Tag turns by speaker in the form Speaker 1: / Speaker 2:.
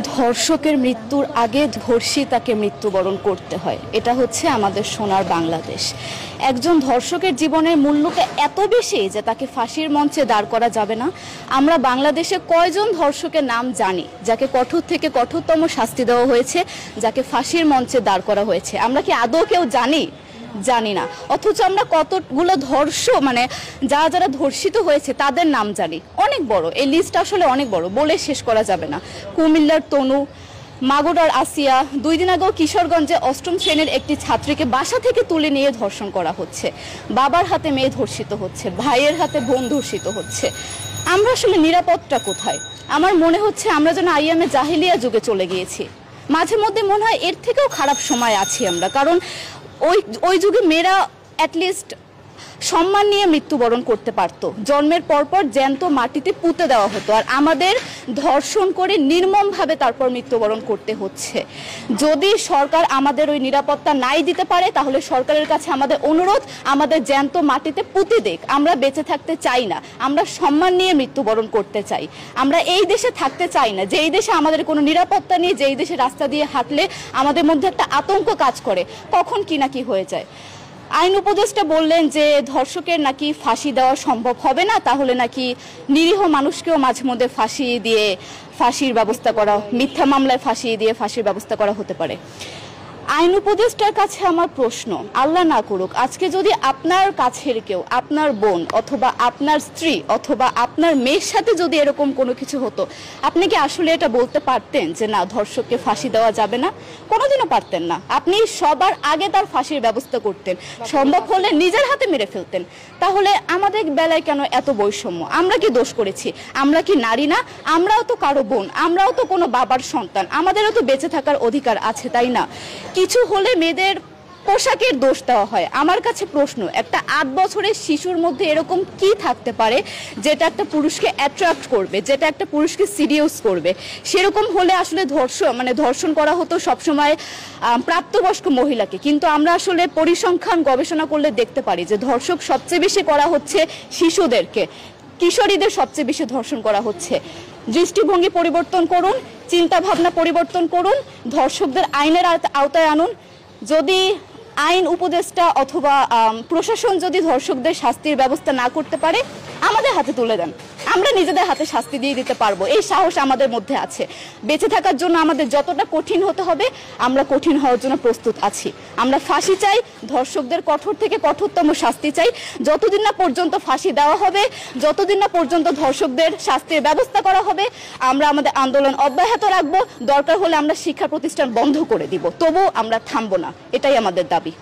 Speaker 1: ধর্ষকের মৃত্যুর আগে ধর্ষী তাকে মৃত্যুবরণ করতে হয়। এটা হচ্ছে আমাদের সোনার বাংলাদেশ। একজন ধর্ষকের জীবনের মূল্যটা এত বেশি যে তাকে ফাঁসির মঞ্চে দাঁড় করা যাবে না। আমরা বাংলাদেশে কয়জন ধর্ষকের নাম জানি যাকে কঠোর থেকে কঠোরতম শাস্তি দেওয়া হয়েছে, যাকে ফাঁসির মঞ্চে দাঁড় করা হয়েছে? আমরা কি আদৌ কেউ জানি না। অথচ আমরা কতগুলো যারা ধর্ষিত হয়েছে তাদের নাম জানি, অনেক বড়। এই লিস্ট আসলে অনেক বড়, বলে শেষ করা যাবে না। কুমিল্লার তনু, মাগুরার আসিয়া, 2 দিন আগেও কিশোরগঞ্জে 8ম শ্রেণীর একটি ছাত্রীকে বাসা থেকে তুলে নিয়ে ধর্ষণ করা হচ্ছে। বাবার হাতে মেয়ে ধর্ষিত হচ্ছে, ভাইয়ের হাতে বোন ধর্ষিত হচ্ছে। আমরা আসলে নিরাপদটা কোথায়? আমার মনে হচ্ছে আমরা যেন আইয়ামে জাহিলিয়া যুগে চলে গিয়েছি। মাঝে মধ্যে মনে হয় এর থেকেও খারাপ সময় আছি আমরা, কারণ ওই যুগে মেয়েরা অ্যাটলিস্ট সম্মান নিয়ে মৃত্যুবরণ করতে পারতো। জন্মের পরপর জ্যান্ত মাটিতে পুঁতে দেওয়া হতো, আর আমাদের ধর্ষণ করে নির্মমভাবে তারপর মৃত্যুবরণ করতে হচ্ছে। যদি সরকার আমাদের ওই নিরাপত্তা নাই দিতে পারে, তাহলে সরকারের কাছে আমাদের অনুরোধ, আমাদের জ্যান্ত মাটিতে পুঁতে দেখ। আমরা বেঁচে থাকতে চাই না, আমরা সম্মান নিয়ে মৃত্যুবরণ করতে চাই। আমরা এই দেশে থাকতে চাই না যে এই দেশে আমাদের কোনো নিরাপত্তা নেই, যে এই দেশে রাস্তা দিয়ে হাঁটলে আমাদের মধ্যে একটা আতঙ্ক কাজ করে, কখন কি না কি হয়ে যায়। আইন উপদেষ্টা বললেন যে ধর্ষকের নাকি ফাঁসি দেওয়া সম্ভব হবে না, তাহলে নাকি নিরীহ মানুষকেও মাঝে মধ্যে ফাঁসির ব্যবস্থা করা, মিথ্যা মামলায় ফাঁসিয়ে দিয়ে ফাঁসির ব্যবস্থা করা হতে পারে। আইন উপদেষ্টার কাছে আমার প্রশ্ন, আল্লাহ না করুক আজকে যদি আপনার কাছের কেউ, আপনার বোন অথবা আপনার স্ত্রী অথবা আপনার মেয়ের সাথে যদি এরকম কোনো কিছু হতো, আপনি কি আসলে এটা বলতে পারতেন যে না, ধর্ষককে ফাঁসি দেওয়া যাবে না? কোনোদিনও পারতেন না। আপনি সবার আগে তার ফাঁসির ব্যবস্থা করতেন, সম্ভব হলে নিজের হাতে মেরে ফেলতেন। তাহলে আমাদের বেলায় কেন এত বৈষম্য? আমরা কি দোষ করেছি? আমরা কি নারী না? আমরাও তো কারো বোন, আমরাও তো কোনো বাবার সন্তান, আমাদেরও তো বেঁচে থাকার অধিকার আছে, তাই না? কিছু হলে মেয়েদের পোশাকের দোষ দেওয়া হয়। আমার কাছে প্রশ্ন, একটা 8 বছরের শিশুর মধ্যে এরকম কি থাকতে পারে যেটা একটা পুরুষকে অ্যাট্রাক্ট করবে, যেটা একটা পুরুষকে সিরিয়াস করবে? সেরকম হলে আসলে ধর্ষণ করা হতো সবসময় প্রাপ্তবয়স্ক মহিলাকে। কিন্তু আমরা আসলে পরিসংখ্যান গবেষণা করলে দেখতে পারি যে ধর্ষক সবচেয়ে বেশি করা হচ্ছে শিশুদেরকে, কিশোরীদের সবচেয়ে বেশি ধর্ষণ করা হচ্ছে। দৃষ্টিভঙ্গি পরিবর্তন করুন, চিন্তা ভাবনা পরিবর্তন করুন, ধর্ষকদের আইনের আওতায় আনুন। যদি আইন উপদেষ্টা অথবা প্রশাসন যদি ধর্ষকদের শাস্তির ব্যবস্থা না করতে পারে, আমাদের হাতে তুলে দেন, আমরা নিজেদের হাতে শাস্তি দিয়ে দিতে পারবো। এই সাহস আমাদের মধ্যে আছে। বেঁচে থাকার জন্য আমাদের যতটা কঠিন হতে হবে, আমরা কঠিন হওয়ার জন্য প্রস্তুত আছি। আমরা ফাঁসি চাই, ধর্ষকদের কঠোর থেকে কঠোরতম শাস্তি চাই। যতদিন না পর্যন্ত ফাঁসি দেওয়া হবে, যতদিন না পর্যন্ত ধর্ষকদের শাস্তির ব্যবস্থা করা হবে, আমরা আমাদের আন্দোলন অব্যাহত রাখবো। দরকার হলে আমরা শিক্ষা প্রতিষ্ঠান বন্ধ করে দিব, তবুও আমরা থামবো না। এটাই আমাদের দাবি।